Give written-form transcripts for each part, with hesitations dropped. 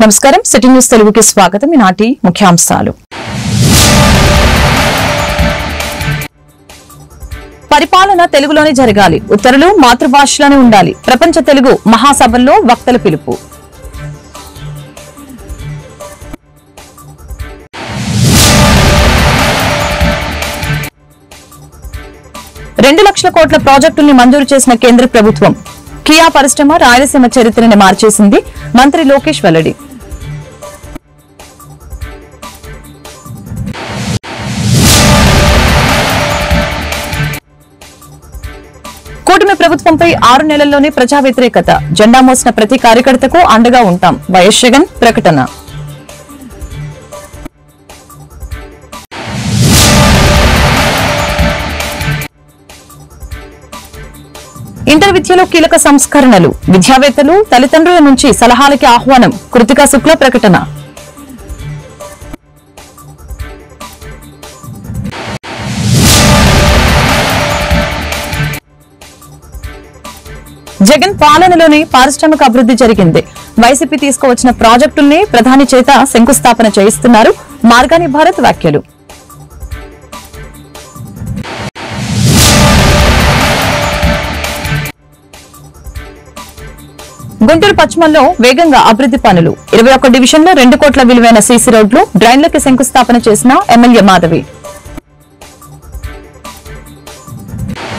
నమస్కారం city news తెలుగుకి స్వాగతం. ఈనాటి ముఖ్యాంశాలు. పరిపాలన తెలుగులోనే జరగాలి, ఉత్తర్వులు మాతృభాషలోనే ఉండాలి. ప్రపంచ తెలుగు మహాసభల్లో వక్తల పిలుపు. రెండు లక్షల కోట్ల ప్రాజెక్టుల్ని మంజూరు చేసిన కేంద్ర ప్రభుత్వం. కియా పరిశ్రమ రాయలసీమ చరిత్రని మార్చేసింది. మంత్రి లోకేష్ వెల్లడి. కూటమి ప్రభుత్వంపై 6 నెలల్లోనే ప్రజా వ్యతిరేకత. జెండా మోసిన ప్రతి కార్యకర్తకు అండగా ఉంటాం. వైఎస్ జగన్ ప్రకటన. ఇంటర్ విద్యలో కీలక సంస్కరణలు. విద్యావేత్తలు, తల్లిదండ్రుల నుంచి సలహాలకి ఆహ్వానం. కృతికా శుక్ల ప్రకటన. జగన్ పాలనలోనే పారిశ్రామిక అభివృద్ధి జరిగింది. వైసీపీ తీసుకువచ్చిన ప్రాజెక్టుల్ని ప్రధాని చేత శంకుస్థాపన చేయిస్తున్నారు. మార్గాని భారత్ వ్యాఖ్యలు. గుంటూరు పశ్చిమలో వేగంగా అభివృద్ధి పనులు. 21 డివిజన్లో 2 కోట్ల విలువైన సీసీ రోడ్లు, డ్రైన్లకి శంకుస్థాపన చేసిన ఎమ్మెల్యే మాధవి.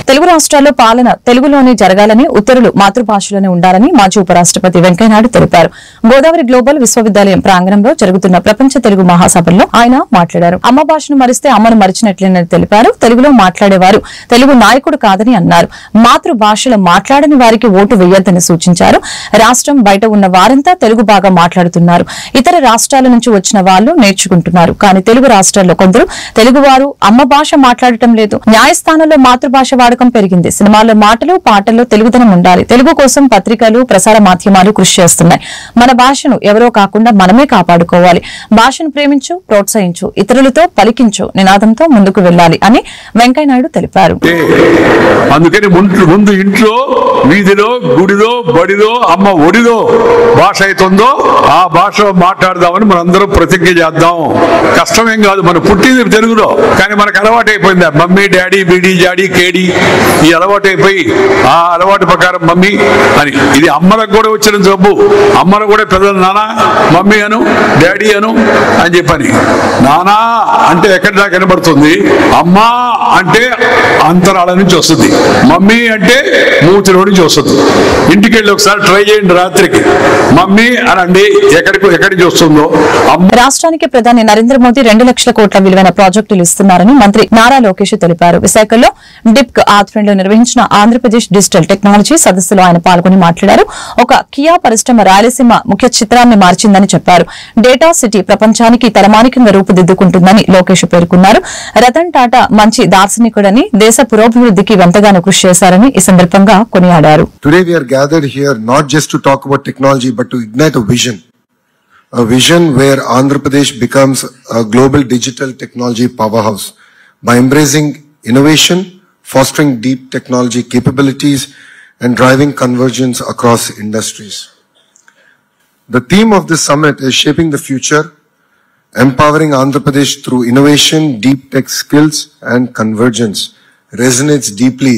తెలుగు రాష్ట్రాల్లో పాలన తెలుగులోనే జరగాలని, ఉత్తర్వులు మాతృభాషలోనే ఉండాలని మాజీ ఉపరాష్ట్రపతి వెంకయ్యనాయుడు తెలిపారు. గోదావరి గ్లోబల్ విశ్వవిద్యాలయం ప్రాంగణంలో జరుగుతున్న ప్రపంచ తెలుగు మహాసభల్లో ఆయన మాట్లాడారు. అమ్మ భాషను మరిస్తే అమ్మను మరిచినట్లేనని తెలిపారు. తెలుగులో మాట్లాడేవారు తెలుగు నాయకుడు కాదని అన్నారు. మాతృభాషలో మాట్లాడని వారికి ఓటు వేయొద్దని సూచించారు. రాష్ట్రం బయట ఉన్న వారంతా తెలుగు బాగా మాట్లాడుతున్నారు. ఇతర రాష్ట్రాల నుంచి వచ్చిన వాళ్లు నేర్చుకుంటున్నారు. కానీ తెలుగు రాష్ట్రాల్లో కొందరు తెలుగువారు అమ్మ భాష మాట్లాడటం లేదు. న్యాయస్థానంలో మాతృభాష వాడకం పెరిగింది. సినిమాల్లో మాటలు, పాటల్లో తెలుగుదనం ఉండాలి. తెలుగు కోసం పత్రికలు, ప్రసార మాధ్యమాలు కృషి చేస్తున్నాయి. మన భాషను ఎవరో కాకుండా మనమే కాపాడుకోవాలి. భాషను ప్రేమించు, ప్రోత్సహించు, ఇతరులతో పలికించు నినాదంతో ముందుకు వెళ్లాలి అని వెంకయ్యనాయుడు తెలిపారు. అందుకని ముందు ఇంట్లో, వీధిలో, గుడిలో, బడిలో, అమ్మ ఒడిలో భాష అవుతుందో ఆ భాష మాట్లాడదామని మనందరం ప్రతిజ్ఞ చేద్దాం. కష్టమేం కాదు. మనం పుట్టింది తెలుగులో, కానీ మనకు అలవాటు అయిపోయింది మమ్మీ, డాడీ, బీడీ, జాడీ, కేడీ. ఈ అలవాటు అయిపోయి ఆ అలవాటు ప్రకారం మమ్మీ అని. ఇది అమ్మలకు కూడా వచ్చిన జబ్బు. అమ్మను కూడా పెద్దలు నానా, మమ్మీ అను, డాడీ అను అని చెప్పని. నానా అంటే ఎక్కడి దాకా కనబడుతుంది, అమ్మా అంటే అంతరాల నుంచి వస్తుంది, మమ్మీ అంటే మూతిలో నుంచి వస్తుంది. ఇంటికి వెళ్ళి ఒకసారి ట్రై చేయండి, రాత్రికి మమ్మీ అనండి, ఎక్కడికి వస్తుందో. రాష్ట్రానికి ప్రధాని నరేంద్ర మోదీ 2 లక్షల కోట్ల విలువైన ప్రాజెక్టులు ఇస్తున్నారని మంత్రి నారా లోకేష్ తెలిపారు. విశాఖలో డిప్క్ ఆధ్వర్యంలో నిర్వహించిన ఆంధ్రప్రదేశ్ డిజిటల్ టెక్నాలజీ సదస్సులో ఆయన పాల్గొని మాట్లాడారు. ఒక కియా పరిశ్రమ రాయలసీమ ముఖ్య చిత్రాన్ని మార్చిందని చెప్పారు. డేటా సిటీ ప్రపంచానికి తలమానికంగా రూపుదిద్దుకుంటుందని లోకేష్ పేర్కొన్నారు. రతన్ టాటా మంచి దార్శనికుడని, దేశ పురోభివృద్ధికి ఎంతగానో కృషి చేశారని ఈ సందర్భంగా కొనియాడారు. Today we are gathered here not just to talk about technology but to ignite a vision. A vision where Andhra Pradesh becomes a global digital technology powerhouse by embracing innovation, fostering deep technology capabilities, and driving convergence across industries. The theme of this summit is Shaping the Future, Empowering Andhra Pradesh through Innovation, Deep Tech Skills, and Convergence resonates deeply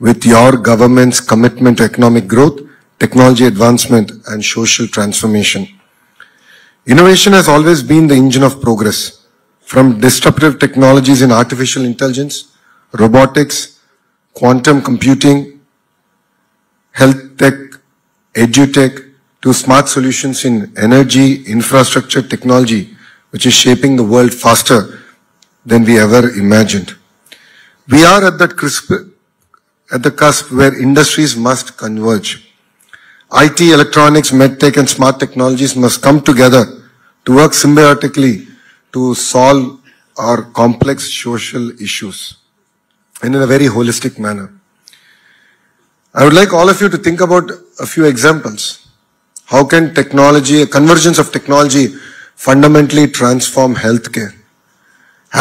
with your government's commitment to economic growth, technology advancement, and social transformation. Innovation has always been the engine of progress, from disruptive technologies in artificial intelligence, robotics, quantum computing, health tech, edutech, to smart solutions in energy, infrastructure, technology, which is shaping the world faster than we ever imagined. We are at the cusp where industries must converge. IT, electronics, medtech, and smart technologies must come together to work symbiotically to solve our complex social issues and in a very holistic manner. I would like all of you to think about a few examples. How can technology, a convergence of technology, fundamentally transform healthcare?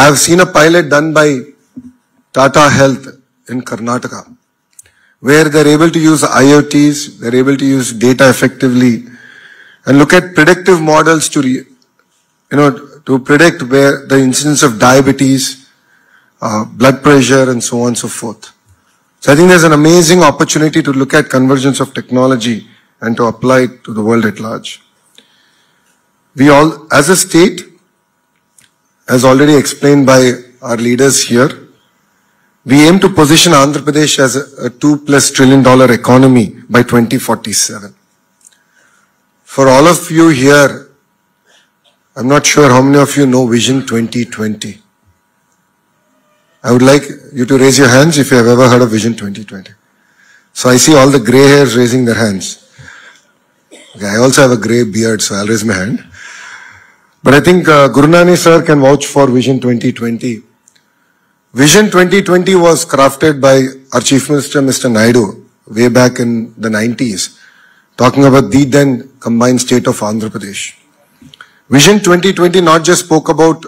I have seen a pilot done by Tata Health in Karnataka, where they're able to use IoTs, they're able to use data effectively, and look at predictive models to to predict where the incidence of diabetes, blood pressure, and so on and so forth. So I think there's an amazing opportunity to look at convergence of technology and to apply it to the world at large. We all, as a state, as already explained by our leaders here, we aim to position Andhra Pradesh as a $2+ trillion economy by 2047. For all of you here, I'm not sure how many of you know Vision 2020. I would like you to raise your hands if you have ever heard of Vision 2020. So I see all the gray hairs raising their hands. Okay, I also have a gray beard, so I'll raise my hand. But I think Gurunani sir can vouch for Vision 2020. Vision 2020 was crafted by our Chief Minister, Mr. Naidu, way back in the 90s, talking about the then combined state of Andhra Pradesh. Vision 2020 not just spoke about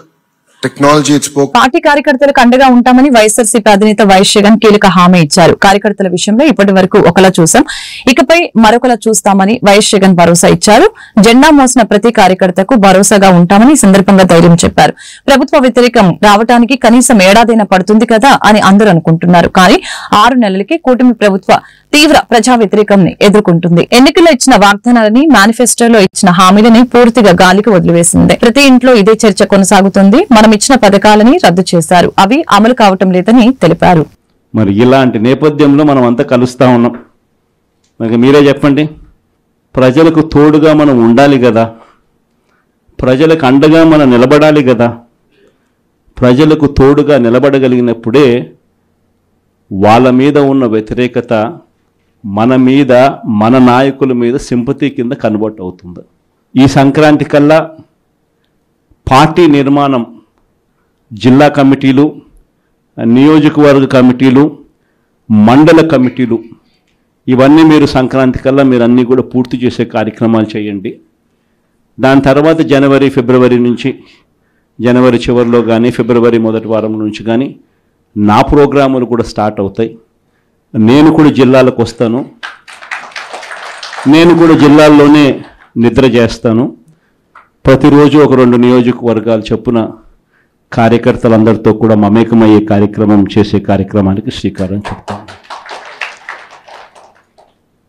technology, it spoke. Party కార్యకర్తలకు అండగా ఉంటామని వైఎస్ఆర్సీపీ అధినేత YS Jagan కీలక హామీ ఇచ్చారు. కార్యకర్తల విషయంలో ఇప్పటి వరకు ఒకలా చూసాం, ఇకపై మరొకలా చూస్తామని వైఎస్ జగన్ భరోసా ఇచ్చారు. జెండా మోసిన ప్రతి కార్యకర్తకు భరోసాగా ఉంటామని ఈ సందర్భంగా ధైర్యం చెప్పారు. ప్రభుత్వ వ్యతిరేకం రావడానికి కనీసం ఏడాదైనా పడుతుంది కదా అని అందరూ అనుకుంటున్నారు. కానీ 6 నెలలకి కూటమి ప్రభుత్వ తీవ్ర ప్రజా వ్యతిరేకంని ఎదుర్కొంటుంది. ఎన్నికల్లో ఇచ్చిన వాగ్దానాలని, మేనిఫెస్టోలో ఇచ్చిన హామీలని పూర్తిగా గాలికి వదిలివేసింది. ప్రతి ఇంట్లో ఇదే చర్చ కొనసాగుతుంది. మనం ఇచ్చిన పథకాలని రద్దు చేశారు, అవి అమలు కావటం లేదని తెలిపారు. మరి ఇలాంటి నేపథ్యంలో మనం అంతా కలుస్తా ఉన్నాం. మరి మీరే చెప్పండి, ప్రజలకు తోడుగా మనం ఉండాలి కదా, ప్రజలకు అండగా మనం నిలబడాలి కదా. ప్రజలకు తోడుగా నిలబడగలిగినప్పుడే వాళ్ళ మీద ఉన్న వ్యతిరేకత మన మీద, మన నాయకుల మీద సింపతి కింద కన్వర్ట్ అవుతుంది. ఈ సంక్రాంతి కల్లా పార్టీ నిర్మాణం, జిల్లా కమిటీలు, నియోజకవర్గ కమిటీలు, మండల కమిటీలు, ఇవన్నీ మీరు సంక్రాంతి కల్లా మీరు అన్నీ కూడా పూర్తి చేసే కార్యక్రమాలు చేయండి. దాని తర్వాత జనవరి, ఫిబ్రవరి నుంచి, జనవరి చివరిలో కానీ ఫిబ్రవరి మొదటి వారం నుంచి కానీ నా ప్రోగ్రాములు కూడా స్టార్ట్ అవుతాయి. నేను కూడా జిల్లాలకు వస్తాను, నేను కూడా జిల్లాల్లోనే నిద్ర చేస్తాను. ప్రతిరోజు ఒక 2 నియోజకవర్గాలు చొప్పున కార్యకర్తలందరితో కూడా మమేకమయ్యే కార్యక్రమం చేసే కార్యక్రమానికి శ్రీకారం చుడతాను.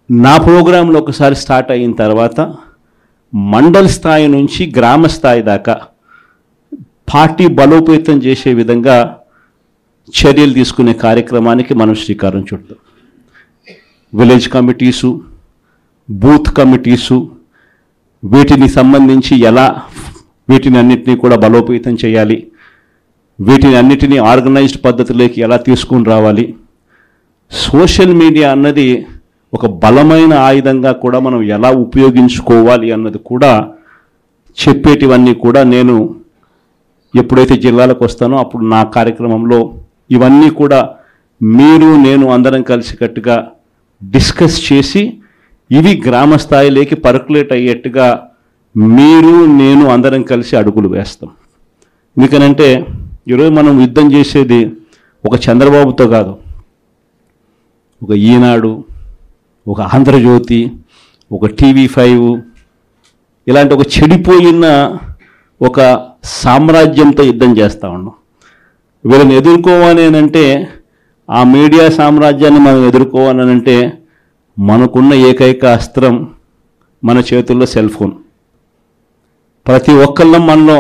నా ప్రోగ్రాంలో ఒకసారి స్టార్ట్ అయిన తర్వాత మండల స్థాయి నుంచి గ్రామ స్థాయి దాకా పార్టీ బలోపేతం చేసే విధంగా చర్యలు తీసుకునే కార్యక్రమానికి మనం శ్రీకారం చుడతాం. విలేజ్ కమిటీసు, బూత్ కమిటీసు, వీటిని సంబంధించి ఎలా వీటిని అన్నిటినీ కూడా బలోపేతం చేయాలి, వీటిని అన్నిటినీ ఆర్గనైజ్డ్ పద్ధతిలోకి ఎలా తీసుకుని రావాలి. సోషల్ మీడియా అన్నది ఒక బలమైన ఆయుధంగా కూడా మనం ఎలా ఉపయోగించుకోవాలి అన్నది కూడా చెప్పేటివన్నీ కూడా నేను ఎప్పుడైతే జిల్లాలకు వస్తానో అప్పుడు నా కార్యక్రమంలో ఇవన్నీ కూడా మీరు నేను అందరం కలిసికట్టుగా డిస్కస్ చేసి ఇవి గ్రామ స్థాయిలోకి పర్కులేట్ అయ్యేట్టుగా మీరు నేను అందరం కలిసి అడుగులు వేస్తాం. ఎందుకనంటే ఈరోజు మనం యుద్ధం చేసేది ఒక చంద్రబాబుతో కాదు, ఒక ఈనాడు, ఒక ఆంధ్రజ్యోతి, ఒక TV5 ఇలాంటి ఒక చెడిపోయిన ఒక సామ్రాజ్యంతో యుద్ధం చేస్తూ ఉన్నాం. వీళ్ళని ఎదుర్కోవాలి అంటే, ఆ మీడియా సామ్రాజ్యాన్ని మనం ఎదుర్కోవాలి అంటే మనకున్న ఏకైక అస్త్రం మన చేతుల్లో సెల్ ఫోన్. ప్రతి ఒక్కళ్ళం మనలో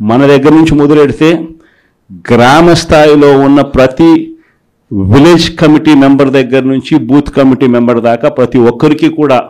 మన దగ్గర నుంచి మొదలెడితే గ్రామ స్థాయిలో ఉన్న ప్రతి విలేజ్ కమిటీ మెంబర్ దగ్గర నుంచి బూత్ కమిటీ మెంబర్ దాకా ప్రతి ఒక్కరికి కూడా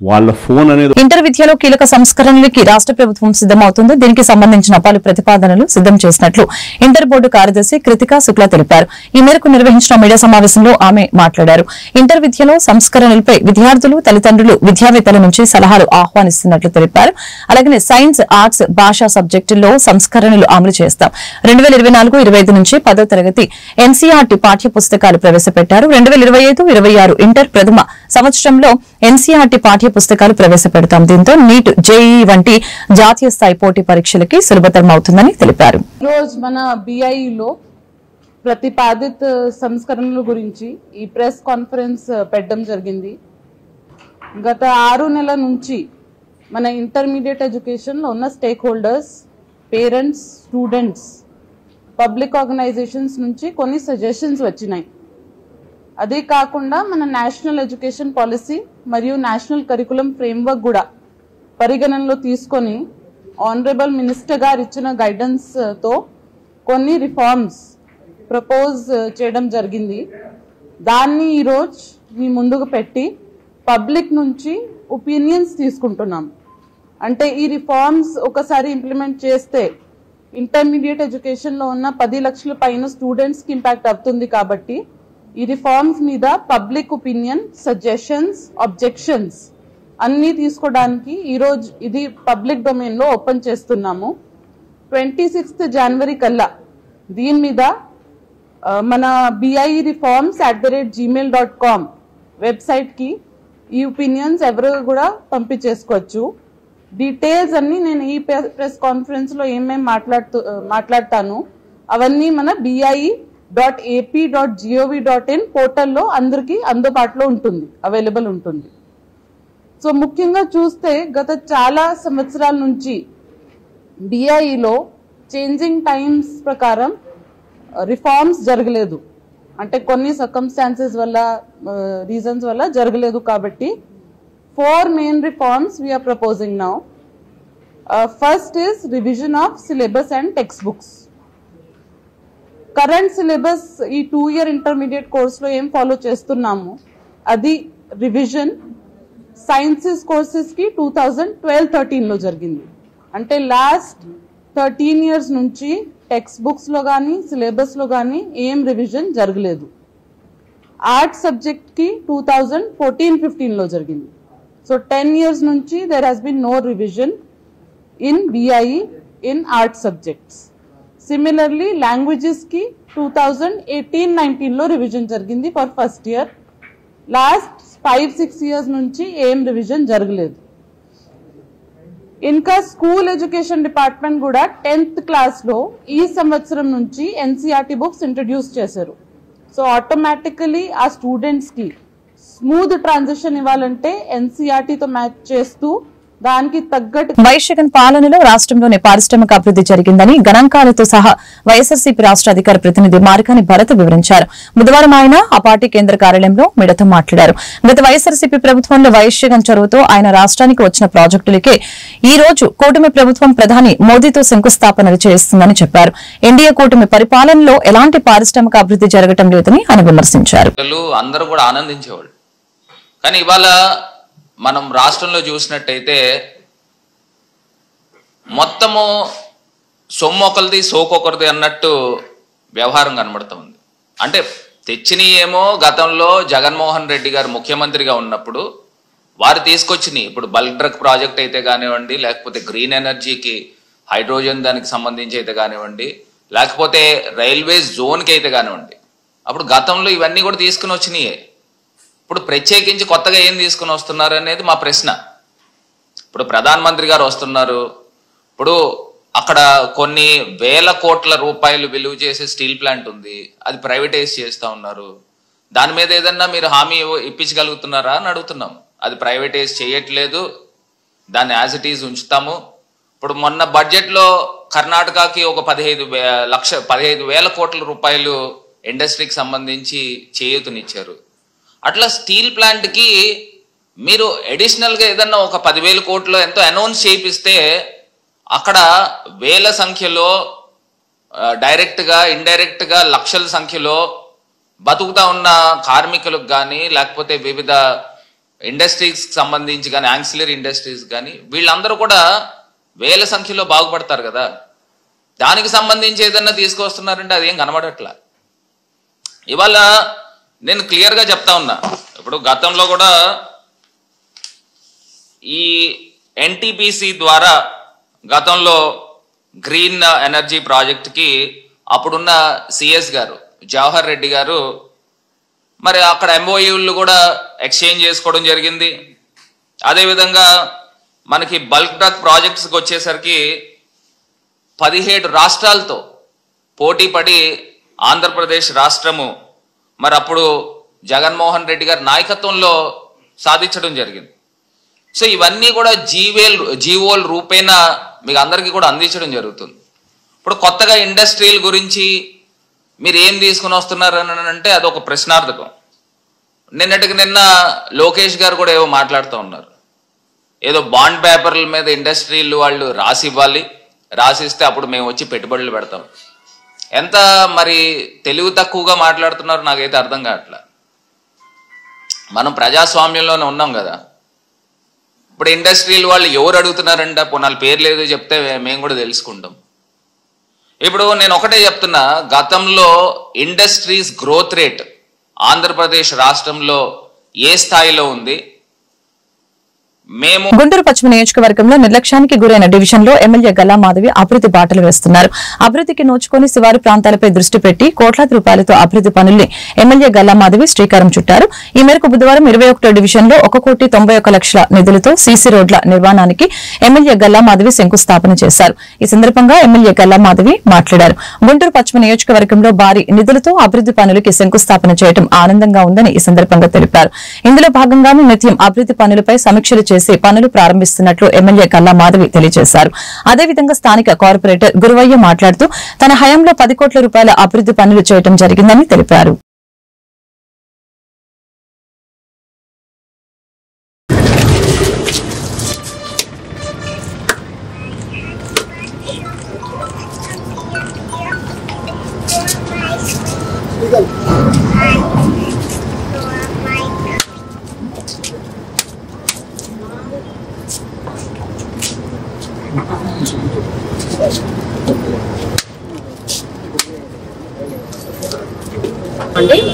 వాళ్ళ ఫోన్ అనేది. ఇంటర్ విద్యలో కీలక సంస్కరణలకి రాష్ట్ర ప్రభుత్వం సిద్దమవుతుంది. దీనికి సంబంధించిన పలు ప్రతిపాదనలు సిద్దం చేసినట్లు ఇంటర్ బోర్డు కార్యదర్శి కృతికా శుక్లా తెలిపారు. ఈ మేరకు నిర్వహించిన మీడియా సమావేశంలో ఆమె మాట్లాడారు. ఇంటర్ విద్యలో సంస్కరణలపై విద్యార్థులు, తల్లిదండ్రులు, విద్యావేత్తల నుంచి సలహాలు ఆహ్వానిస్తున్నట్లు తెలిపారు. అలాగే సైన్స్, ఆర్ట్స్, భాషా సబ్జెక్టుల్లో సంస్కరణలు అమలు చేస్తాం. 2024-25 నుంచి 10వ తరగతి ఎన్సీఆర్టీ పాఠ్య పుస్తకాలు ప్రవేశపెట్టారు. 2025-26 ఇంటర్ ప్రథమ సంవత్సరంలో ఎన్సీఆర్టీ పాఠ్య పుస్తకాలు ప్రవేశపెడతాం. దీంతో నీట్, జేఈఈ వంటి జాతీయ స్థాయి పోటీ పరీక్షలకి సులభతరం అవుతుందని తెలిపారు. రోజు మన బిఐలో ప్రతిపాదిత సంస్కరణల గురించి ఈ ప్రెస్ కాన్ఫరెన్స్ పెట్టడం జరిగింది. గత 6 నెలల నుంచి మన ఇంటర్మీడియట్ ఎడ్యుకేషన్లో ఉన్న stakeholders, parents, students, public organisations నుంచి కొన్ని సజెషన్స్ వచ్చినాయి. అదే కాకుండా మన నేషనల్ ఎడ్యుకేషన్ పాలసీ మరియు నేషనల్ కరికులం ఫ్రేమ్వర్క్ కూడా పరిగణనలో తీసుకొని ఆనరబుల్ మినిస్టర్ గారు ఇచ్చిన గైడెన్స్తో కొన్ని రిఫార్మ్స్ ప్రపోజ్ చేయడం జరిగింది. దాన్ని ఈరోజు మీ ముందుకు పెట్టి పబ్లిక్ నుంచి ఒపీనియన్స్ తీసుకుంటున్నాం. అంటే ఈ రిఫార్మ్స్ ఒకసారి ఇంప్లిమెంట్ చేస్తే ఇంటర్మీడియట్ ఎడ్యుకేషన్లో ఉన్న 10 లక్షల పైన స్టూడెంట్స్కి ఇంపాక్ట్ అవుతుంది. కాబట్టి ఈ రిఫార్మ్స్ మీద పబ్లిక్ ఒపీనియన్, సజెషన్స్, ఆబ్జెక్షన్స్ అన్నీ తీసుకోవడానికి ఈరోజు ఇది పబ్లిక్ డొమైన్లో ఓపెన్ చేస్తున్నాము. 26th జనవరి కల్లా దీని మీద మన BIE-reforms@gmail.com వెబ్సైట్కి ఈ ఒపీనియన్స్ ఎవరు కూడా పంపించేసుకోవచ్చు. డీటెయిల్స్ అన్నీ నేను ఈ ప్రెస్ కాన్ఫరెన్స్లో ఏమేమి మాట్లాడతాను అవన్నీ మన BIE.ap.gov.in పోర్టల్లో అందరికీ అందుబాటులో ఉంటుంది, అవైలబుల్ ఉంటుంది. సో ముఖ్యంగా చూస్తే గత చాలా సంవత్సరాల నుంచి BIEలో చేంజింగ్ టైమ్స్ ప్రకారం రిఫార్మ్స్ జరగలేదు. అంటే కొన్ని సర్కమ్స్టాన్సెస్ వల్ల, రీజన్స్ వల్ల జరగలేదు. కాబట్టి 4 main reforms we are proposing now. First is revision of syllabus and text books. Current syllabus ఈ 2-year ఇంటర్మీడియట్ కోర్సులో ఏం ఫాలో చేస్తున్నాము అది రివిజన్ సైన్సెస్ కోర్సెస్కి 2012-13లో జరిగింది. అంటే లాస్ట్ 13 years నుంచి టెక్స్ట్ బుక్స్లో కానీ సిలబస్లో కానీ ఏం రివిజన్ జరగలేదు. ఆర్ట్స్ సబ్జెక్ట్కి 2014-15లో జరిగింది. సో 10 years నుంచి there has been no revision in BIE in arts subjects. Similarly లాంగ్వేజెస్కి 2018-19లో రివిజన్ జరిగింది for first year. Last 5-6 years నుంచి ఏం రివిజన్ జరగలేదు. ఇంకా స్కూల్ ఎడ్యుకేషన్ డిపార్ట్మెంట్ కూడా 10th క్లాస్లో ఈ సంవత్సరం నుంచి NCERT బుక్స్ ఇంట్రడ్యూస్ చేశారు. సో ఆటోమేటికలీ ఆ స్టూడెంట్స్కి స్మూత్ ట్రాన్సిషన్ ఇవ్వాలంటే NCERTతో మ్యాచ్ చేస్తూ దానికి తగ్గట్టు వైశ్యగన్ పాలనలో రాష్ట్రంలోని పారిశ్రామిక అభివృద్ది జరిగిందని గణాంకాలతో సహా వైఎస్ఆర్సీపీ రాష్ట్ర అధికార ప్రతినిధి మార్కాని భరత్ వివరించారు. బుధవారం ఆయన ఆ పార్టీ కేంద్ర కార్యాలయంలో మీడియాతో మాట్లాడారు. గత వైఎస్ఆర్సీపీ ప్రభుత్వంలో వైశ్యగన్ చొరవతో ఆయన రాష్ట్రానికి వచ్చిన ప్రాజెక్టులకే ఈ రోజు కూటమి ప్రభుత్వం ప్రధాని మోదీతో శంకుస్థాపనలు చేస్తుందని చెప్పారు. ఎన్డీఏ కూటమి పరిపాలనలో ఎలాంటి పారిశ్రామిక అభివృద్ది జరగటం లేదని ఆయన విమర్శించారు. అందరూ కూడా ఆనందించేవాళ్ళు. కానీ ఇవాళ మనం రాష్ట్రంలో చూసినట్టయితే మొత్తము సొమ్మొకరిది సోకొకరిది అన్నట్టు వ్యవహారం కనబడుతూ ఉంది. అంటే తెచ్చినయేమో గతంలో జగన్మోహన్ రెడ్డి గారు ముఖ్యమంత్రిగా ఉన్నప్పుడు వారు తీసుకొచ్చినాయి. ఇప్పుడు బల్క్ డ్రగ్ ప్రాజెక్ట్ అయితే కానివ్వండి, లేకపోతే గ్రీన్ ఎనర్జీకి హైడ్రోజన్ దానికి సంబంధించి అయితే కానివ్వండి, లేకపోతే రైల్వే జోన్కి అయితే కానివ్వండి, అప్పుడు గతంలో ఇవన్నీ కూడా తీసుకుని వచ్చినాయే. ఇప్పుడు ప్రత్యేకించి కొత్తగా ఏం తీసుకుని వస్తున్నారు అనేది మా ప్రశ్న. ఇప్పుడు ప్రధానమంత్రి గారు వస్తున్నారు, ఇప్పుడు అక్కడ కొన్ని వేల కోట్ల రూపాయలు విలువ చేసే స్టీల్ ప్లాంట్ ఉంది, అది ప్రైవేటైజ్ చేస్తూ ఉన్నారు. దాని మీద ఏదన్నా మీరు హామీ ఇప్పించగలుగుతున్నారా అని అడుగుతున్నాం. అది ప్రైవేటైజ్ చేయట్లేదు, దాన్ని యాజ్ ఇట్ ఈజ్ ఉంచుతాము. ఇప్పుడు మొన్న బడ్జెట్లో కర్ణాటకకి ఒక 15,000 కోట్ల రూపాయలు ఇండస్ట్రీకి సంబంధించి చేయూతనిచ్చారు. అట్లా స్టీల్ ప్లాంట్కి మీరు అడిషనల్గా ఏదన్నా ఒక 10,000 కోట్లు ఎంతో అనౌన్స్ చేయిస్తే అక్కడ వేల సంఖ్యలో డైరెక్ట్గా ఇండైరెక్ట్గా లక్షల సంఖ్యలో బతుకుతా ఉన్న కార్మికులకు కానీ, లేకపోతే వివిధ ఇండస్ట్రీస్కి సంబంధించి కానీ, యాన్సిలరీ ఇండస్ట్రీస్ కానీ, వీళ్ళందరూ కూడా వేల సంఖ్యలో బాగుపడతారు కదా. దానికి సంబంధించి ఏదన్నా తీసుకొస్తున్నారంటే అదేం కనబడట్లా. ఇవాళ నేను క్లియర్గా చెప్తా ఉన్నా, ఇప్పుడు గతంలో కూడా ఈ NTPC ద్వారా గతంలో గ్రీన్ ఎనర్జీ ప్రాజెక్ట్కి అప్పుడున్న CS గారు జవహర్ రెడ్డి గారు మరి అక్కడ MOUలు కూడా ఎక్స్చేంజ్ చేసుకోవడం జరిగింది. అదేవిధంగా మనకి బల్క్ డ్రగ్ ప్రాజెక్ట్స్కి వచ్చేసరికి 17 రాష్ట్రాలతో పోటీ పడి ఆంధ్రప్రదేశ్ రాష్ట్రము మరి అప్పుడు జగన్మోహన్ రెడ్డి గారి నాయకత్వంలో సాధించడం జరిగింది. సో ఇవన్నీ కూడా జీవోల రూపేణ మీకు అందరికీ కూడా అందించడం జరుగుతుంది. ఇప్పుడు కొత్తగా ఇండస్ట్రీల గురించి మీరు ఏం తీసుకుని వస్తున్నారు అని అంటే అదొక ప్రశ్నార్థకం. నిన్న లోకేష్ గారు కూడా ఏవో మాట్లాడుతూ ఉన్నారు. ఏదో బాండ్ పేపర్ల మీద ఇండస్ట్రీలు వాళ్ళు రాసి ఇవ్వాలి, రాసిస్తే అప్పుడు మేము వచ్చి పెట్టుబడులు పెడతాం. ఎంత మరి తెలివి తక్కువగా మాట్లాడుతున్నారు నాకైతే అర్థం కావట్లే. మనం ప్రజాస్వామ్యంలోనే ఉన్నాం కదా. ఇప్పుడు ఇండస్ట్రీలు వాళ్ళు ఎవరు అడుగుతున్నారంటే వాళ్ళ పేర్లు ఏదో చెప్తే మేము కూడా తెలుసుకుంటాం. ఇప్పుడు నేను ఒకటే చెప్తున్నా, గతంలో ఇండస్ట్రీస్ గ్రోత్ రేట్ ఆంధ్రప్రదేశ్ రాష్ట్రంలో ఏ స్థాయిలో ఉంది? మేము గుంటూరు పశ్చిమ నియోజకవర్గంలో నిర్లక్ష్యానికి గురైన డివిజన్ లో ఎమ్మెల్యే గల్లా మాధవి అభివృద్ది బాటలు వేస్తున్నారు. అభివృద్దికి నోచుకొని శివారు ప్రాంతాలపై దృష్టి పెట్టి కోట్లాది రూపాయలతో అభివృద్ది పనుల్ని ఎమ్మెల్యే గల్లా మాధవి శ్రీకారం చుట్టారు. ఈ మేరకు బుధవారం 21వ డివిజన్ లో 1,91,00,000 నిధులతో సీసీ రోడ్ల నిర్మాణానికి ఎమ్మెల్యే గల్లా మాధవి శంకుస్థాపన చేశారు. ఈ సందర్భంగా ఎమ్మెల్యే గల్లా మాధవి మాట్లాడారు. గుంటూరు పశ్చిమ నియోజకవర్గంలో భారీ నిధులతో అభివృద్ది పనులకి శంకుస్థాపన చేయడం ఆనందంగా ఉందని ఈ సందర్భంగా తెలిపారు. ఇందులో భాగంగానే నిత్యం అభివృద్ది పనులపై సమీక్షలు చేసి పనులు ప్రారంభిస్తున్నట్లు ఎమ్మెల్యే గల్లా మాధవి తెలియజేశారు. అదేవిధంగా స్థానిక కార్పొరేటర్ గురువయ్య మాట్లాడుతూ తన హయాంలో 10 కోట్ల రూపాయల అభివృద్ది పనులు చేయడం జరిగిందని తెలిపారు.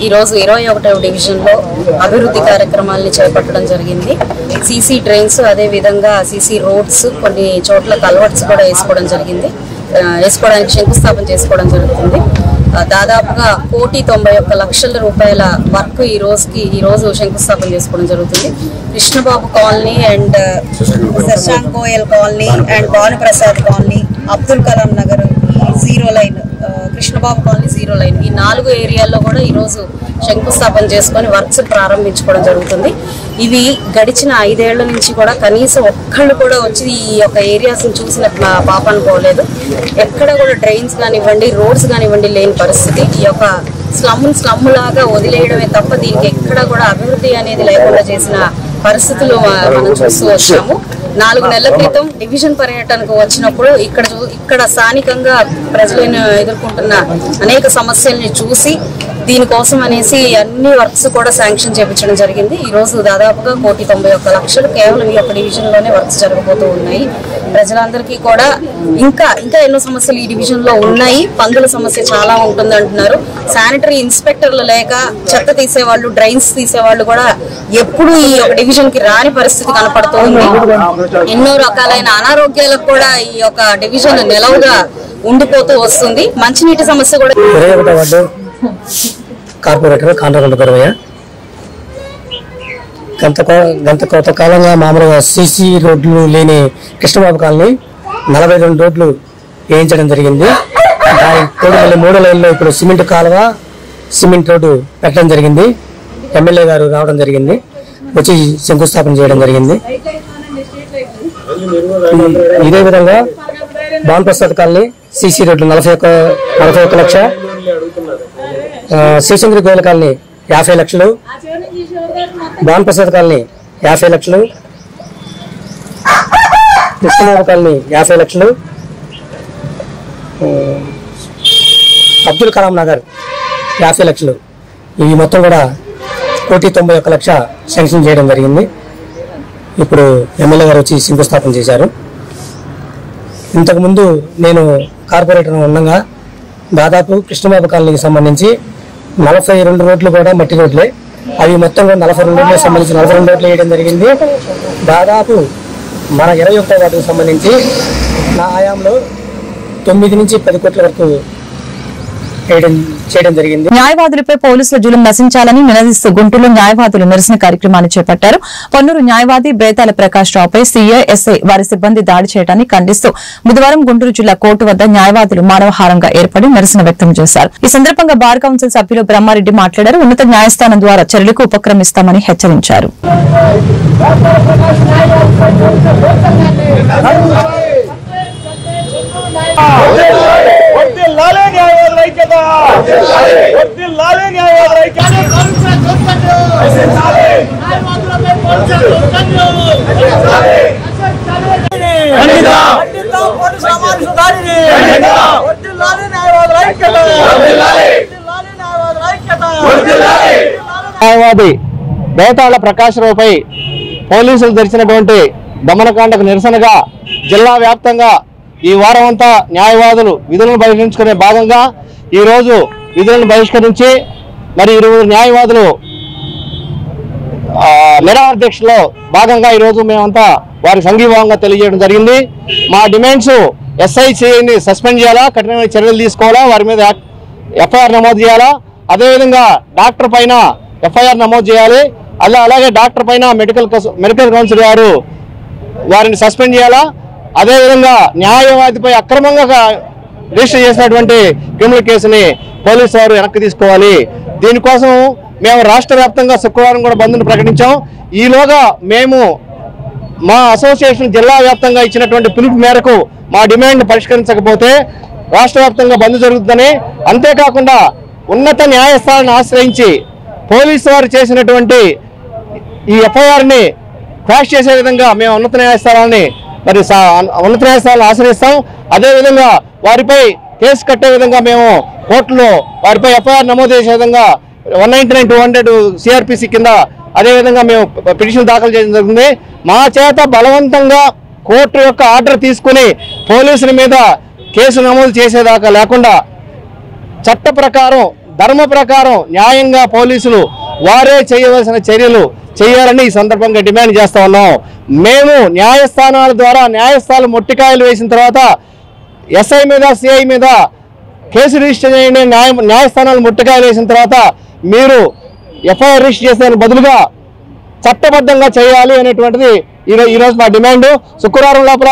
ఈరోజు 21వ డివిజన్లో అభివృద్ధి కార్యక్రమాలని చేపట్టడం జరిగింది. సీసీ డ్రైన్స్, అదేవిధంగా సీసీ రోడ్స్, కొన్ని చోట్ల కల్వర్ట్స్ కూడా వేసుకోవడానికి శంకుస్థాపన చేసుకోవడం జరుగుతుంది. దాదాపుగా 1,91,00,000 రూపాయల వర్క్ ఈ రోజు శంకుస్థాపన చేసుకోవడం జరుగుతుంది. Krishnababu colony and Shashank Goyal colony and Bhanuprasad colony, Abdul Kalam Nagar, zero line, Krishnababu colony zero line, ఈ 4 ఏరియాల్లో కూడా ఈరోజు శంకుస్థాపన చేసుకొని వర్క్స్ ప్రారంభించుకోవడం జరుగుతుంది. ఇవి గడిచిన 5 ఏళ్ల నుంచి కూడా కనీసం ఒక్కళ్ళు కూడా వచ్చి ఈ యొక్క ఏరియాస్ చూసిన పాపాను పోలేదు. ఎక్కడ కూడా డ్రైన్స్ కానివ్వండి, రోడ్స్ కానివ్వండి లేని పరిస్థితి. ఈ యొక్క స్లమ్ లాగా వదిలేయడమే తప్ప దీనికి ఎక్కడ కూడా అభివృద్ధి అనేది లేకుండా చేసిన పరిస్థితులు మనం చూస్తూ వచ్చాము. 4 నెలల క్రితం డివిజన్ పర్యటనకు వచ్చినప్పుడు ఇక్కడ స్థానికంగా ప్రజలు ఎదుర్కొంటున్న అనేక సమస్యల్ని చూసి దీనికోసం అనేసి అన్ని వర్క్స్ కూడా శాంక్షన్ చేయించడం జరిగింది. ఈ రోజు దాదాపుగా 1,91,00,000 కేవలం ఈ యొక్క డివిజన్ లోనే వర్క్స్ జరగబోతూ ఉన్నాయి. ప్రజలందరికీ కూడా ఇంకా ఎన్నో సమస్యలు ఈ డివిజన్ లో ఉన్నాయి. పందుల సమస్య చాలా ఉంటుంది అంటున్నారు. శానిటరీ ఇన్స్పెక్టర్లు లేక చెత్త తీసేవాళ్ళు, డ్రైన్స్ తీసేవాళ్ళు కూడా ఎప్పుడు ఈ యొక్క డివిజన్ కి రాని పరిస్థితి కనపడుతూ ఉంది. ఎన్నో రకాలైన అనారోగ్యాలకు కూడా ఈ యొక్క డివిజన్ నిలవుగా ఉండిపోతూ వస్తుంది. మంచినీటి సమస్య కూడా. కార్పొరేటర్ కాండ్రగొండ గురవయ్య. గత కొంతకాలంగా మామూలుగా సీసీ రోడ్లు లేని కృష్ణబాబు కాలనీ 42 రోడ్లు వేయించడం జరిగింది. మళ్ళీ 3 లైన్లో ఇప్పుడు సిమెంట్ కాలువ, సిమెంట్ రోడ్డు పెట్టడం జరిగింది. ఎమ్మెల్యే గారు రావడం జరిగింది, వచ్చి శంకుస్థాపన చేయడం జరిగింది. ఇదే విధంగా భానుప్రసాద్ కాలనీ సీసీ రోడ్లు 41 లక్ష, శివచంద్ర గోయల కాలనీ 50 లక్షలు, భానుప్రసాద్ కాలనీ 50 లక్షలు, కృష్ణబాబు కాలనీ 50 లక్షలు, అబ్దుల్ కలాం నగర్ 50 లక్షలు. ఇవి మొత్తం కూడా 1,91,00,000 శాంక్షన్ చేయడం జరిగింది. ఇప్పుడు ఎమ్మెల్యే గారు వచ్చి శంకుస్థాపన చేశారు. ఇంతకుముందు నేను కార్పొరేటర్ ఉండగా దాదాపు కృష్ణబాబు కాలనీకి సంబంధించి 42 రోడ్లు కూడా మట్టి రోడ్లే. అవి మొత్తం కూడా 42 రోడ్లకు సంబంధించి 42 రోడ్లు వేయడం జరిగింది. దాదాపు మన 21వ వార్డుకు సంబంధించి నా హయాంలో 9 నుంచి 10 కోట్ల వరకు చేయడం జరిగింది. న్యాయవాదులపై పోలీసుల జులుం నశించాలని నినదిస్తూ గుంటూరులో న్యాయవాదులు నిరసన కార్యక్రమాన్ని చేపట్టారు. పొన్నూరు న్యాయవాది బేతాల ప్రకాష్ రావుపై సీఏ, ఎస్ఐ వారి సిబ్బంది దాడి చేయడాన్ని ఖండిస్తూ బుధవారం గుంటూరు జిల్లా కోర్టు వద్ద న్యాయవాదులు మానవహారంగా ఏర్పడి నిరసన వ్యక్తం చేశారు. ఈ సందర్భంగా బార్ కౌన్సిల్ సభ్యులు బ్రహ్మారెడ్డి మాట్లాడారు. ఉన్నత న్యాయస్థానం ద్వారా చర్యలకు ఉపక్రమిస్తామని హెచ్చరించారు. న్యాయవాది బేతాళ ప్రకాష్ రావుపై పోలీసులు జరిచినటువంటి దమనకాండకు నిరసనగా జిల్లా వ్యాప్తంగా ఈ వారం అంతా న్యాయవాదులు విధులను బహిష్కరించుకునే భాగంగా ఈరోజు విధులను బహిష్కరించి మరి ఇరువురు న్యాయవాదులు నిరాహార దీక్షలో భాగంగా ఈరోజు మేమంతా వారి సంఘీభావంగా తెలియజేయడం జరిగింది. మా డిమాండ్స్ ఎస్ఐసిని సస్పెండ్ చేయాలా, కఠినమైన చర్యలు తీసుకోవాలా, వారి మీద ఎఫ్ఐఆర్ నమోదు చేయాలా, అదేవిధంగా డాక్టర్ పైన ఎఫ్ఐఆర్ నమోదు చేయాలి, అలాగే డాక్టర్ పైన మెడికల్ కౌన్సిల్ గారు వారిని సస్పెండ్ చేయాలా, అదేవిధంగా న్యాయవాదిపై అక్రమంగా రిజిస్టర్ చేసినటువంటి క్రిమినల్ కేసుని పోలీసు వారు వెనక్కి తీసుకోవాలి. దీనికోసం మేము రాష్ట్ర వ్యాప్తంగా శుక్రవారం కూడా బంద్ను ప్రకటించాం. ఈలోగా మేము మా అసోసియేషన్ జిల్లా వ్యాప్తంగా ఇచ్చినటువంటి పిలుపు మేరకు మా డిమాండ్ పరిష్కరించకపోతే రాష్ట్ర వ్యాప్తంగా బంద్ జరుగుతుందని, అంతేకాకుండా ఉన్నత న్యాయస్థానాన్ని ఆశ్రయించి పోలీసు వారు చేసినటువంటి ఈ ఎఫ్ఐఆర్ని క్వాష్ చేసే విధంగా మేము ఉన్నత న్యాయస్థానాన్ని ఆశ్రయిస్తాం. అదేవిధంగా వారిపై కేసు కట్టే విధంగా మేము కోర్టులో వారిపై ఎఫ్ఐఆర్ నమోదు చేసే విధంగా 199/200 సిఆర్పిసి కింద అదేవిధంగా మేము పిటిషన్ దాఖలు చేయడం జరుగుతుంది. మా చేత బలవంతంగా కోర్టు యొక్క ఆర్డర్ తీసుకుని పోలీసుల మీద కేసు నమోదు చేసేదాకా లేకుండా చట్ట ప్రకారం ధర్మ ప్రకారం న్యాయంగా పోలీసులు వారే చేయవలసిన చర్యలు చేయాలని ఈ సందర్భంగా డిమాండ్ చేస్తా ఉన్నాం. మేము న్యాయస్థానాల ద్వారా న్యాయస్థానాలు మొట్టికాయలు వేసిన తర్వాత ఎస్ఐ మీద సిఐ మీద కేసు రిజిస్టర్ చేయండి, న్యాయస్థానాలు మొట్టికాయలు వేసిన తర్వాత మీరు ఎఫ్ఐఆర్ రిజిస్టర్ చేసే బదులుగా చట్టబద్ధంగా చేయాలి అనేటువంటిది ఈరోజు మా డిమాండ్. శుక్రవారం లోపల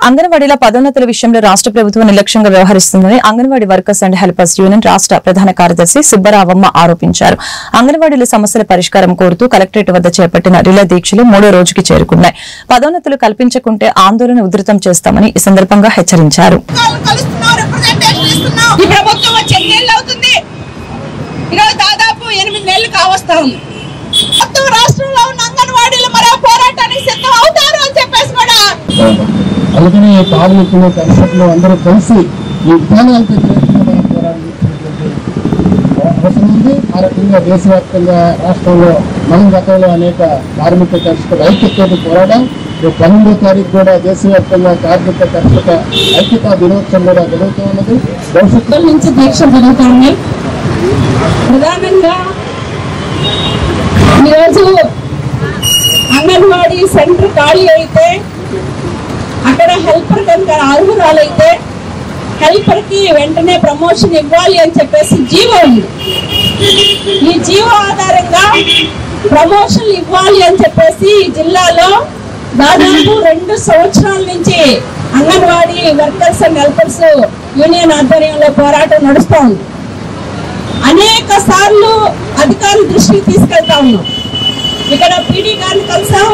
అంగన్వాడీల పదోన్నతుల విషయంలో రాష్ట్ర ప్రభుత్వం నిర్లక్ష్యంగా వ్యవహరిస్తుందని anganwadi workers and helpers union రాష్ట్ర ప్రధాన కార్యదర్శి సుబ్బరావమ్మ ఆరోపించారు. అంగన్వాడీల సమస్యల పరిష్కారం కోరుతూ కలెక్టరేట్ వద్ద చేపట్టిన రిలే దీక్షలు 3వ రోజుకి చేరుకున్నాయి. పదోన్నతులు కల్పించకుంటే ఆందోళన ఉధృతం చేస్తామని ఈ సందర్భంగా హెచ్చరించారు. దాదాపు 8 నెలలు కావస్తా ఉంది. మొత్తం రాష్ట్రంలో ఉన్న అంగన్వాడీలు మరో పోరాటానికి సిద్ధం అవుతారు అని చెప్పేసి కూడా అలాగనే పార్లమెంట్లో కన్సెప్ట్లో అందరూ కలిసి ఈ విధానాలకు వ్యతిరేకంగా పోరాడాల్సినటువంటి అవసరం ఉంది. ఆ రకంగా దేశవ్యాప్తంగా రాష్ట్రంలో మనం గతంలో అనేక కార్మిక కర్షకుల ఐక్యతతో పోరాడాం. 12వ తారీఖు కూడా దేశవ్యాప్తంగా కార్మిక కర్షక ఐక్యతా దినోత్సవం కూడా జరుగుతూ ఉన్నది. భవిష్యత్తు నుంచి దీక్ష జరుగుతుంది. ప్రధానంగా ఈరోజు అంగన్వాడీ సెంటర్ ఖాళీ అయితే అక్కడ హెల్పర్ కనుక అర్హురాలైతే హెల్పర్ కి వెంటనే ప్రమోషన్ ఇవ్వాలి అని చెప్పేసి జీవో ఉంది. ఈ జీవో ఆధారంగా ప్రమోషన్ ఇవ్వాలి అని చెప్పేసి ఈ జిల్లాలో దాదాపు 2 సంవత్సరాల నుంచి anganwadi workers and helpers union ఆధ్వర్యంలో పోరాటం నడుస్తూ ఉంది. అనేక సార్లు అధికారుల దృష్టికి తీసుకెళ్తా ఉన్నాం. ఇక్కడ పీడీ గారిని కలిసాం,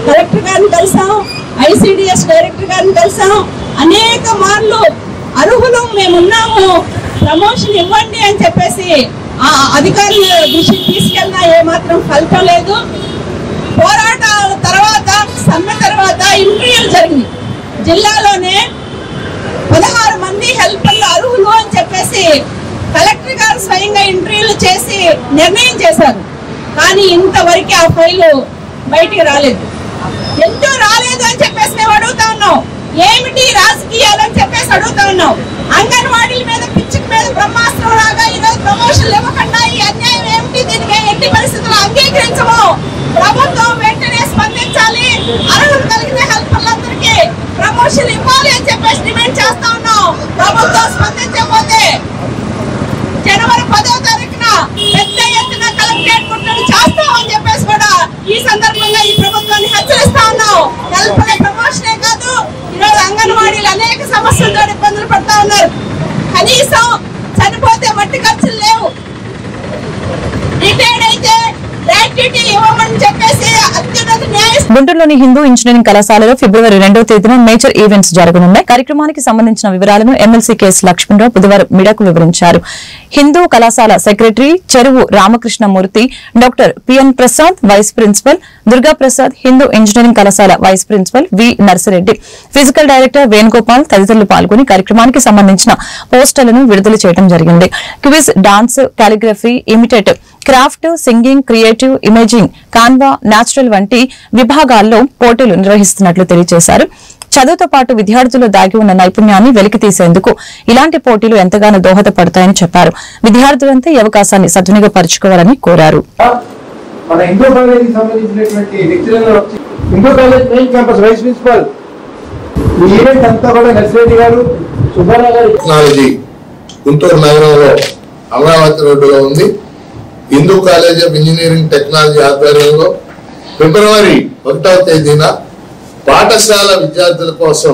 కలెక్టర్ గారిని కలిసాం, ఐసిడిఎస్ డైరెక్టర్ గారిని కలిసాం. అనేక మార్లు అర్హులు మేమున్నాము, ప్రమోషన్ ఇవ్వండి అని చెప్పేసి ఆ అధికారుల దృష్టికి తీసుకెళ్ళినా ఏమాత్రం ఫలితం లేదు. పోరాటాల తర్వాత సమ్మె తర్వాత ఇంటర్వ్యూలు జరిగింది. జిల్లాలోనే 16 మంది హెల్పర్లు అర్హులు అని చెప్పేసి కలెక్టర్ గారు స్వయంగా ఇంటర్వ్యూలు చేసి నిర్ణయం చేశారు. కానీ ఇంతవరకు ఆ ఫైలు బయటికి రాలేదు. ఎందుకు రాలేదు అని చెప్పేసి మేము అడుగుతా ఉన్నాం. ఏమిటి రాజకీయాలని చెప్పేసి అడుగుతా ఉన్నాం. అంగన్వాడీల మీద పిచ్చికి మీద బ్రహ్మాస్త్రం లాగా ఈరోజు ప్రమోషన్లు ఇవ్వకుండా ఈ అన్యాయం ఏమిటి? దీన్ని మేము ఎట్టి పరిస్థితుల్లో అంగీకరించము. ప్రభుత్వం వెంటనే స్పందించాలి. అర్హులు కలిగిన హెల్పర్లందరికీ ప్రమోషన్ ఇవ్వాలి అని చెప్పేసి డిమాండ్ చేస్తా ఉన్నాం. ప్రభుత్వం స్పందించకపోతే సందర్భంగా ఈ ప్రభుత్వాన్ని హెచ్చరిస్తా ఉన్నాం. హెల్పర్ ప్రమోషనే కాదు, ఈరోజు అంగన్వాడీలు అనేక సమస్యలతో ఇబ్బందులు పడతా ఉన్నారు. కనీసం చనిపోతే మట్టి ఖర్చులు లేవు, రిటైర్డ్ అయితే గ్రాట్యుటీ ఇవ్వమని చెప్పేసి అత్యున్నత న్యాయ. గుంటూరులోని హిందూ ఇంజనీరింగ్ కళాశాలలో ఫిబ్రవరి 2వ తేదీన మేజర్ ఈవెంట్స్ జరగనున్నాయి. కార్యక్రమానికి సంబంధించిన వివరాలను ఎమ్మెల్సీ కేఎస్ లక్ష్మణరావు బుధవారం మీడియాకు వివరించారు. హిందూ కళాశాల secretary Cheruvu Ramakrishnamurthy, doctor PN Prasad vice principal, Durga Prasad Hindu engineering కళాశాల vice principal V Narsireddy, physical director Venugopal తదితరులు పాల్గొని కార్యక్రమానికి సంబంధించిన పోస్టర్లను విడుదల చేయడం జరిగింది. Quiz, dance, calligraphy, imitative, craft, singing, creative, imaging, Canva, natural వంటి విభాగాల్లో పోటీలు నిర్వహిస్తున్నట్లు తెలియజేశారు. చదువుతో పాటు విద్యార్థులు దాగి ఉన్న నైపుణ్యాన్ని వెలికి తీసేందుకు ఇలాంటి పోటీలు ఎంతగానో దోహదపడతాయని చెప్పారు. విద్యార్థులంతా ఈ అవకాశాన్ని సద్వినియోగపరచుకోవాలని కోరారు. మన ఇండో కాలేజీకి సంబంధించినటువంటి lecturer Indo college main campus vice principal ఈ ఈవెంట్ అంతా కూడా నర్సిరెడ్డి గారు, సుబ్బారావు గారు. టెక్నాలజీ గుంటూరు నగరంలో అమరావతి రోడ్డులో ఉంది. Hindu college of engineering technology ఆధ్వర్యంలో ఫిబ్రవరి 1వ తేదీన పాఠశాల విద్యార్థుల కోసం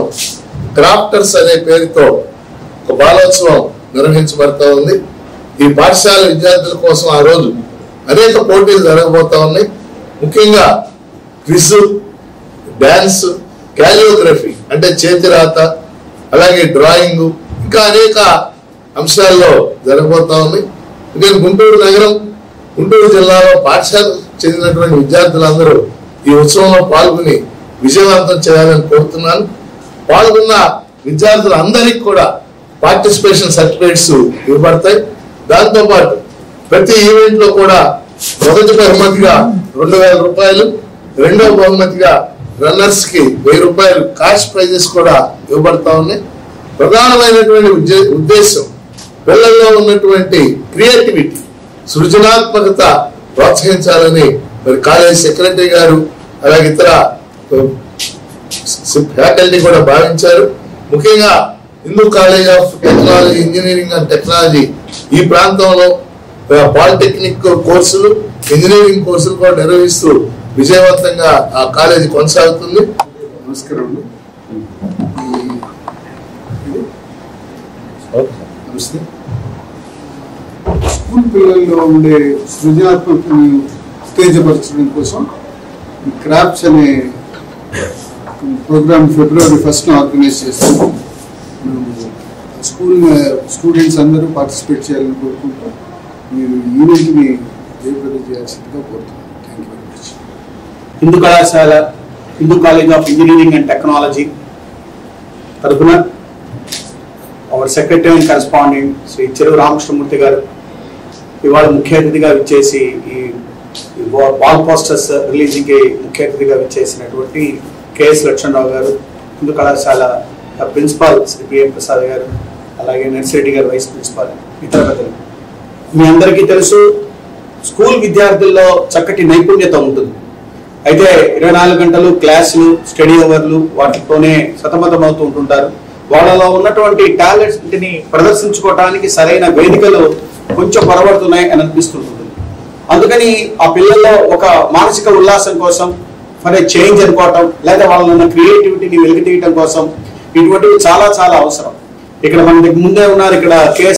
క్రాఫ్టర్స్ అనే పేరుతో ఒక బాలోత్సవం నిర్వహించబడతా ఉంది. ఈ పాఠశాల విద్యార్థుల కోసం ఆ రోజు అనేక పోటీలు జరగబోతా ఉన్నాయి. ముఖ్యంగా క్విజ్, డాన్స్, క్యాలియోగ్రఫీ అంటే చేతిరాత, అలాగే డ్రాయింగ్, ఇంకా అనేక అంశాల్లో జరగబోతా ఉంది. నేను గుంటూరు నగరం, గుంటూరు జిల్లాలో పాఠశాలకు చెందినటువంటి విద్యార్థులందరూ ఈ ఉత్సవంలో పాల్గొని విజయవంతం చేయాలని కోరుతున్నాను. పాల్గొన్న విద్యార్థులందరికీ కూడా పార్టిసిపేషన్ సర్టిఫికేట్స్ ఇవ్వబడతాయి. దాంతోపాటు ప్రతి ఈవెంట్ లో కూడా మొదటి బహుమతిగా 2000 రూపాయలు, రెండవ బహుమతిగా రన్నర్స్ కి 1000 రూపాయలు కాష్ ప్రైజెస్ కూడా ఇవ్వబడతా ఉన్నాయి. ప్రధానమైనటువంటి ఉద్దేశం పిల్లల్లో ఉన్నటువంటి క్రియేటివిటీ, సృజనాత్మకత ప్రోత్సహించాలని మరి కాలేజ్ సెక్రటరీ గారు అలాగే ఇతర ఫ్యాకల్టీ కూడా భావించారు. ముఖ్యంగా Hindu college of technology, engineering and technology ఈ ప్రాంతంలో పాలిటెక్నిక్ కోర్సులు, ఇంజనీరింగ్ కోర్సులు కూడా నిర్వహిస్తూ విజయవంతంగా ఆ కాలేజీ కొనసాగుతుంది. నమస్కారం. నమస్తే. స్కూల్ పిల్లల్లో ఉండే సృజనాత్మకతను ఉత్తేజపరచడం కోసం క్రాఫ్ట్స్ అనే ప్రోగ్రామ్ ఫిబ్రవరి 1న ఆర్గనైజ్ చేస్తాం. స్కూల్ స్టూడెంట్స్ అందరూ పార్టిసిపేట్ చేయాలని కోరుకుంటాం. మీరు ఈవెంట్ని జయప్రదం చేయాల్సిందిగా కోరుతున్నాను. Thank you very much. Hindu కళాశాల, Hindu college of engineering and technology తరఫున our secretary and correspondent Shri Cheruvu Ramakrishnamurthy గారు ఇవాళ ముఖ్య అతిథిగా విచ్చేసి ఈ వాల్ పోస్టర్స్ రిలీజింగ్కి ముఖ్య అతిథిగా విచ్చేసినటువంటి కేఎస్ లక్ష్మణరావు గారు, హిందూ కళాశాల ప్రిన్సిపాల్ శ్రీ పిఎం ప్రసాద్ గారు, అలాగే నర్సిరెడ్డి గారు వైస్ ప్రిన్సిపాల్, ఇతర పెద్దలు. మీ అందరికీ తెలుసు, స్కూల్ విద్యార్థుల్లో చక్కటి నైపుణ్యత ఉంటుంది. అయితే 24 గంటలు క్లాసులు, స్టడీ అవర్లు వాటితోనే సతమతమవుతూ ఉంటుంటారు. వాళ్ళలో ఉన్నటువంటి టాలెంట్ని ప్రదర్శించుకోవడానికి సరైన వేదికలు కొంచెం పొరబడుతున్నాయి అని అనిపిస్తుంటుంది. అందుకని ఆ పిల్లల్లో ఒక మానసిక ఉల్లాసం కోసం, ఫర్ ఏ చేంజ్ అనుకోవటం, లేదా వాళ్ళలో ఉన్న క్రియేటివిటీని వెలికి తీయటం కోసం ఇటువంటివి చాలా చాలా అవసరం. ఇక్కడ మన ముందే ఉన్నారు, ఇక్కడ కేఎస్